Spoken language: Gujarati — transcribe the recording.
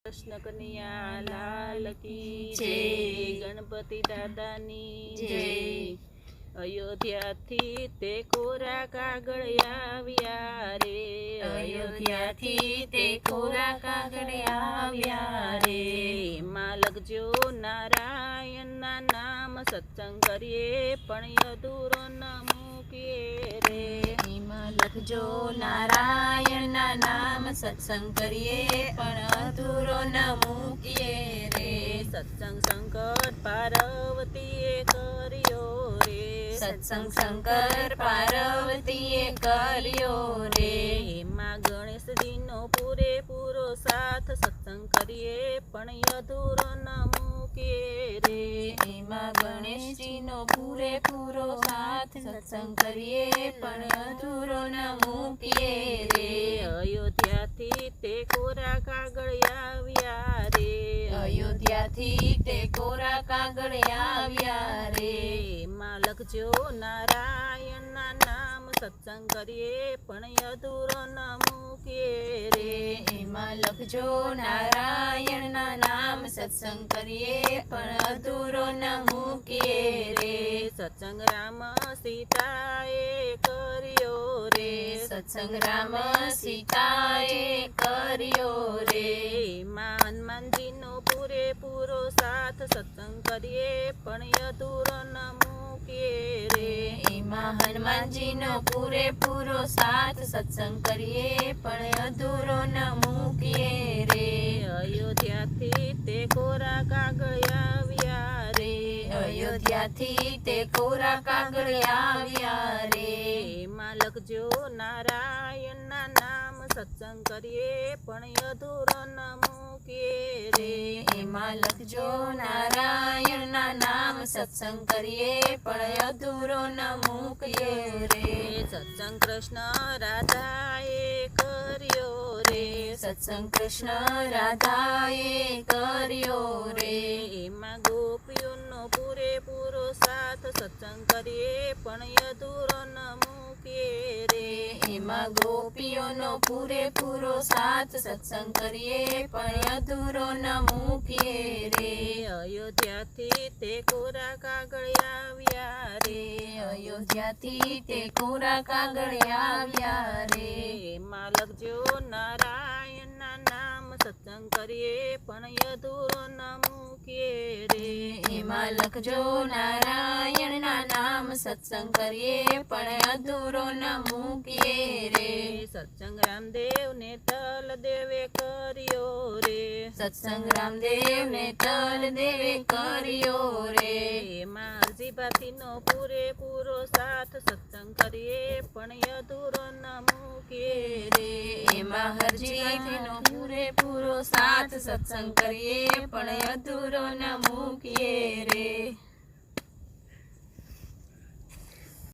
कृष्ण कन्हैया लाल की जय। गणपति दादानी जय। अयोध्याथी ते कोरा कागळिया આવ્યા રે, અયોધ્યાથી તે કોરા કાગળિયા આવ્યા રે. એમાં લખજો નારાયણના નામ, સત્સંગ કરીએ પણ અધૂરો ન મૂકીએ રે. એમાં લખજો નારાયણના નામ, સત્સંગ કરીએ પણ અધૂરો ન મૂકીએ રે. સત્સંગ સંકટ પાર્વતીએ કર્યો રે, સત્સંગ શંકર પાર્વતીએ કર્યો રે. એમાં ગણેશજીનો પૂરેપૂરો સાથ, સત્સંગ કરીએ પણ અધૂરો ન મૂકીએ રે. એમાં ગણેશજીનો પૂરેપૂરો સાથ, સત્સંગ કરીએ પણ અધૂરો ન મૂકીએ રે. અયોધ્યાથી તે કોરા કાગળિયા આવ્યા રે, અયોધ્યાથી તે કોરા કાગળિયા આવ્યા રે. એમાં લખજો નારાયણના નામ, સત્સંગ કરીએ પણ અધૂરો ન મૂકીએ રે. એમાં લખજો નારાયણના નામ, સત્સંગ કરીએ પણ અધૂરો ન મૂકીએ રે. સત્સંગ રામ સીતાએ કર્યો રે, સત્સંગ રામ સીતાએ કર્યો રે. એમાં હનુમાનજીનો પૂરેપૂરો સાથ, સત્સંગ કરીએ પણ અધૂરો ન મૂકીએ રે. એમાં હનુમાનજીનો પૂરેપૂરો સાથ, સત્સંગ કરીએ પણ અધૂરો ન મૂકીએ રે. અયોધ્યાથી તે કોરા કાગળિયા આવ્યા રે, અયોધ્યાથી તે કોરા કાગળિયા આવ્યા રે. એમાં લખજો નારાયણના નામ, સત્સંગ કરીએ પણ અધૂરો ન મૂકીએ રે. એમાં લખજો નારાયણના નામ, સત્સંગ કરીએ પણ અધૂરો ન મૂકીએ રે. સત્સંગ કૃષ્ણ રાધાએ કર્યો રે, સત્સંગ કૃષ્ણ રાધાએ કર્યો રે. એમાં ગોપીઓનો પૂરેપૂરો સાથ, સત્સંગ કરીએ પણ અધૂરો ન મૂકીએ રે. એમાં ગોપીઓનો પૂરેપૂરો સાથ, સત્સંગ કરીએ પણ અધૂરો ન મૂકીએ રે. અયોધ્યાથી તે કોરા કાગળિયા આવ્યા રે, અયોધ્યાથી તે કોરા કાગળિયા આવ્યા રે. એમાં લખજો નારાયણના નામ, સત્સંગ કરીએ પણ અધૂરો ન મૂકીએ રે. એમાં લખજો નારાયણના નામ, સત્સંગ કરીએ પણ અધૂરો ન મૂકીએ રે. સત્સંગ રામદેવને તલદેવે કર્યો રે, સત્સંગ રામદેવને તલદેવે કર્યો રે. એમાં હરજીભાતીનો પૂરેપૂરો સાથ, સત્સંગ કરીએ પણ અધૂરો ન મૂકીએ રે. એમાં હરજીભાતીનો પૂરેપૂરો સાથ, સત્સંગ કરીએ પણ અધૂરો ન